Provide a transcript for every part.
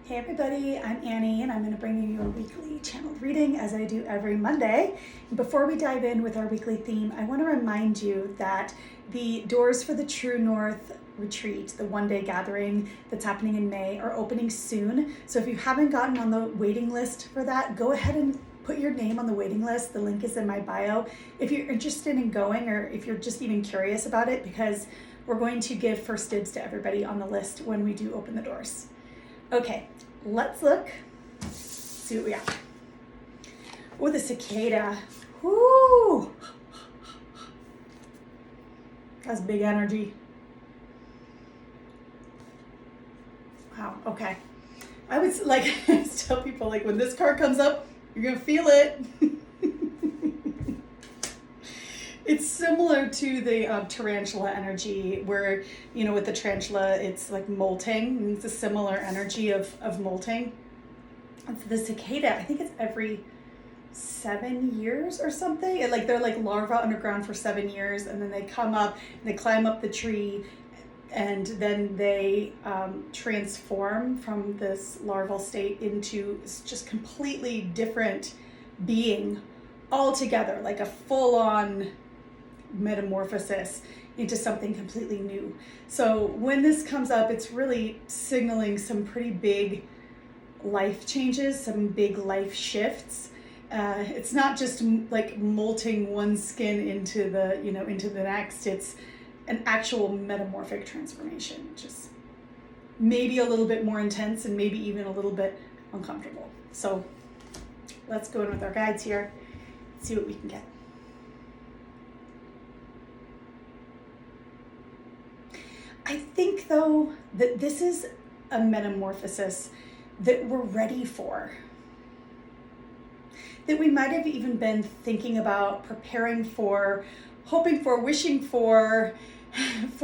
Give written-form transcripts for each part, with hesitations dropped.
Hey everybody, I'm Annie and I'm going to bring you your weekly channeled reading as I do every Monday. And before we dive in with our weekly theme, I want to remind you that the doors for the True North retreat, the one-day gathering that's happening in May, are opening soon. So if you haven't gotten on the waiting list for that, go ahead and put your name on the waiting list. The link is in my bio if you're interested in going, or if you're just even curious about it, because we're going to give first dibs to everybody on the list when we do open the doors. Okay, let's look, see what we got. Oh, the cicada. Whoo! That's big energy. Wow, okay. I would like tell people, like, when this card comes up, you're gonna feel it. It's similar to the tarantula energy, where, you know, with the tarantula, it's like molting. It's a similar energy of molting. And for the cicada, I think it's every 7 years or something. And like they're like larvae underground for 7 years, and then they come up and they climb up the tree, and then they transform from this larval state into just completely different being altogether, like a full-on metamorphosis into something completely new. So when this comes up, it's really signaling some pretty big life changes, some big life shifts. It's not just like molting one skin into the, you know, into the next. It's an actual metamorphic transformation, which is maybe a little bit more intense and maybe even a little bit uncomfortable. So let's go in with our guides here, see what we can get. I think, though, that this is a metamorphosis that we're ready for, that we might have even been thinking about, preparing for, hoping for, wishing for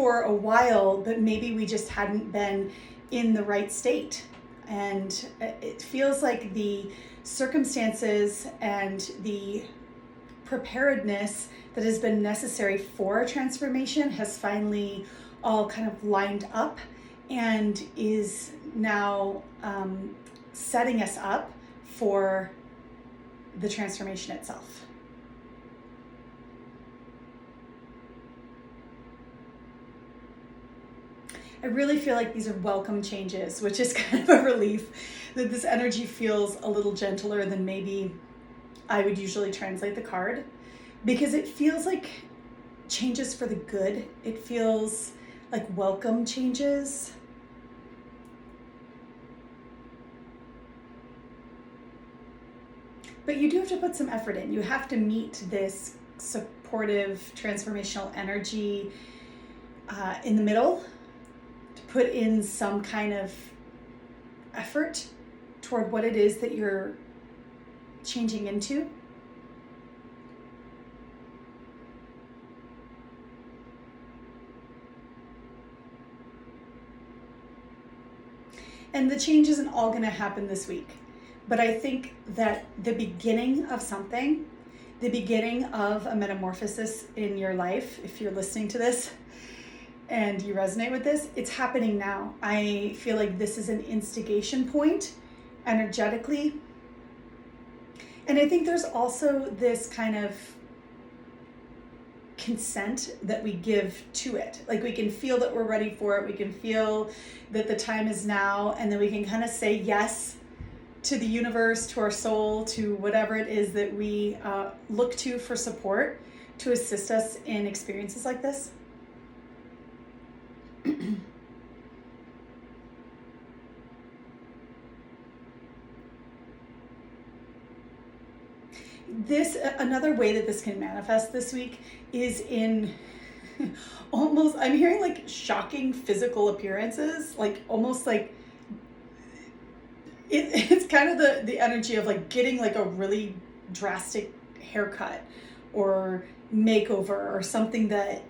a while, but maybe we just hadn't been in the right state. And it feels like the circumstances and the preparedness that has been necessary for a transformation has finally all kind of lined up and is now setting us up for the transformation itself. I really feel like these are welcome changes, which is kind of a relief that this energy feels a little gentler than maybe I would usually translate the card, because it feels like changes for the good. It feels like welcome changes. But you do have to put some effort in. You have to meet this supportive, transformational energy in the middle, to put in some kind of effort toward what it is that you're changing into. And the change isn't all going to happen this week. But I think that the beginning of something, the beginning of a metamorphosis in your life, if you're listening to this and you resonate with this, it's happening now. I feel like this is an instigation point energetically. And I think there's also this kind of consent that we give to it. Like, we can feel that we're ready for it. We can feel that the time is now, and then we can kind of say yes to the universe, to our soul, to whatever it is that we look to for support to assist us in experiences like this. Another way that this can manifest this week is in almost, I'm hearing like shocking physical appearances, like almost like it's kind of the energy of like getting like a really drastic haircut or makeover, or something that,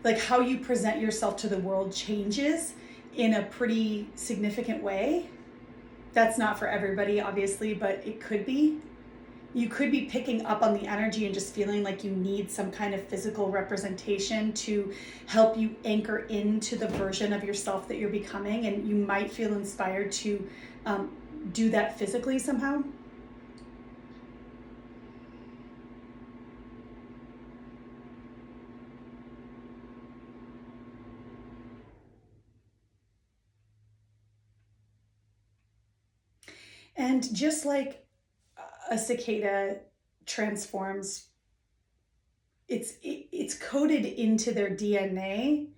like, how you present yourself to the world changes in a pretty significant way. That's not for everybody, obviously, but it could be. You could be picking up on the energy and just feeling like you need some kind of physical representation to help you anchor into the version of yourself that you're becoming. And you might feel inspired to do that physically somehow. And just like a cicada transforms, it's coded into their DNA.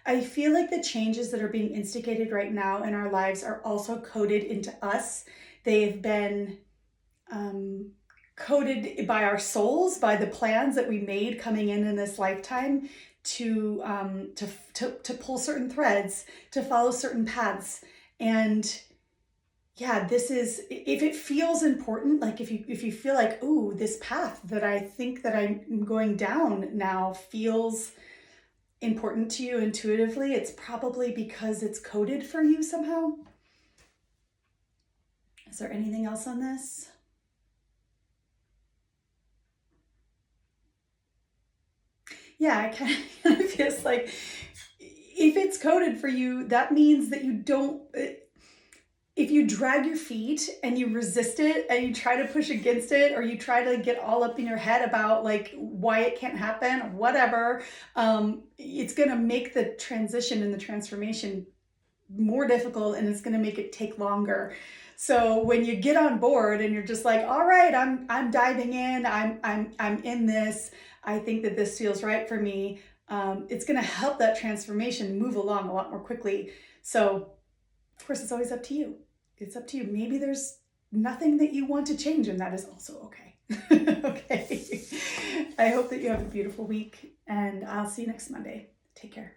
I feel like the changes that are being instigated right now in our lives are also coded into us. They've been um, coded by our souls, by the plans that we made coming in this lifetime to pull certain threads, to follow certain paths. And yeah, this is, if it feels important, like if you feel like, ooh, this path that I think that I'm going down now feels important to you intuitively, it's probably because it's coded for you somehow. Is there anything else on this? Yeah, it kind of feels like if it's coded for you, that means that you don't, if you drag your feet and you resist it and you try to push against it, or you try to get all up in your head about like why it can't happen or whatever, it's going to make the transition and the transformation more difficult, and it's going to make it take longer. So when you get on board and you're just like, all right, I'm diving in, I'm in this, I think that this feels right for me, it's going to help that transformation move along a lot more quickly. So of course, it's always up to you. It's up to you. Maybe there's nothing that you want to change, and that is also okay. Okay. I hope that you have a beautiful week, and I'll see you next Monday. Take care.